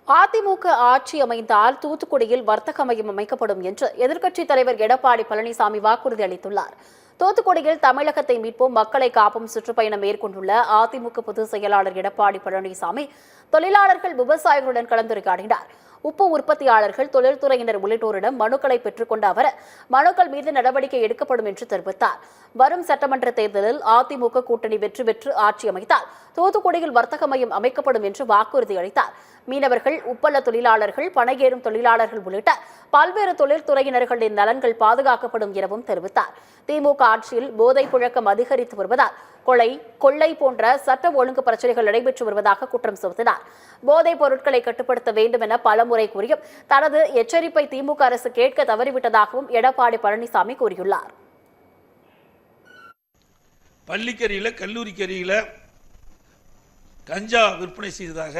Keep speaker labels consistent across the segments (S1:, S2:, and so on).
S1: அதிமுக ஆட்சி அமைந்தால் தூத்துக்குடியில் வர்த்தக மையம் அமைக்கப்படும் என்று எதிர்க்கட்சித் தலைவர் எடப்பாடி பழனிசாமி வாக்குறுதி அளித்துள்ளார். தூத்துக்குடியில் தமிழகத்தை மீட்போம் மக்களை காப்போம் சுற்றுப்பயணம் மேற்கொண்டுள்ள அதிமுக பொதுச் செயலாளர் எடப்பாடி பழனிசாமி தொழிலாளர்கள், விவசாயிகளுடன் கலந்துரையாடினார். உப்பு உற்பத்தியாளர்கள், தொழில்துறையினர் உள்ளிட்டோரிடம் மனுக்களை பெற்றுக் கொண்ட அவர் மனுக்கள் மீது நடவடிக்கை எடுக்கப்படும் என்று தெரிவித்தார். வரும் சட்டமன்ற தேர்தலில் அதிமுக கூட்டணி வெற்றி பெற்று ஆட்சி அமைத்தால் தூத்துக்குடியில் வர்த்தக மையம் அமைக்கப்படும் என்று வாக்குறுதி அளித்தார். மீனவர்கள், உப்பள தொழிலாளர்கள், பனையேறும் தொழிலாளர்கள் உள்ளிட்ட பல்வேறு தொழில்துறையினர்களின் நலன்கள் பாதுகாக்கப்படும் எனவும் தெரிவித்தார். திமுக ஆட்சியில் போதைப் புழக்கம் அதிகரித்து வருவதால் கொள்ளை போன்ற சட்ட ஒழுங்கு பிரச்சனைகள் நடைபெற்று வருவதாக குற்றம் சுமத்தினார். போதைப் பொருட்களை கட்டுப்படுத்த வேண்டும் என பலமுறை கூறியும் தனது எச்சரிப்பை திமுக அரசு கேட்க தவறிவிட்டதாகவும் எடப்பாடி பழனிசாமி கூறியுள்ளார்.
S2: பள்ளிக்கரியில, கல்லூரிக்கரியில கஞ்சா விற்பனை செய்ததாக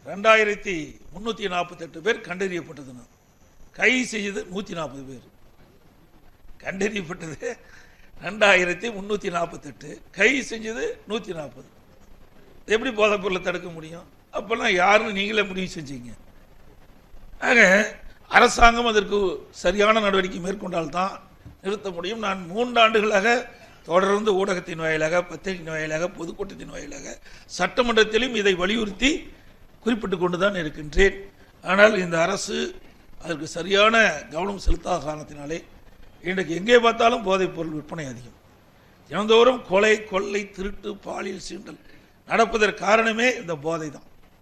S2: 2348 பேர் கண்டறியப்பட்டது. கைது செய்தது 140 பேர். கண்டறியப்பட்டது 2348, கைது செஞ்சது 140. எப்படி போதைப் பொருளை தடுக்க முடியும்? அப்பெல்லாம் யாருன்னு நீங்களே முடிவு செஞ்சீங்க. ஆக அரசாங்கம் அதற்கு சரியான நடவடிக்கை மேற்கொண்டால்தான் நிறுத்த முடியும். நான் 3 ஆண்டுகளாக தொடர்ந்து ஊடகத்தின் வாயிலாக, பத்திரிகையின் வாயிலாக, பொதுக்கூட்டத்தின் வாயிலாக, சட்டமன்றத்திலும் இதை வலியுறுத்தி குறிப்பிட்டுக் கொண்டுதான் இருக்கின்றேன். ஆனால் இந்த அரசு அதற்கு சரியான கவனம் செலுத்தாத காரணத்தினாலே இன்றைக்கு எங்கே பார்த்தாலும் போதைப் பொருள் விற்பனை அதிகம். தினந்தோறும் கொலை, கொள்ளை, திருட்டு, பாலியல் சீண்டல் நடப்பதற்கு காரணமே இந்த போதை தான்.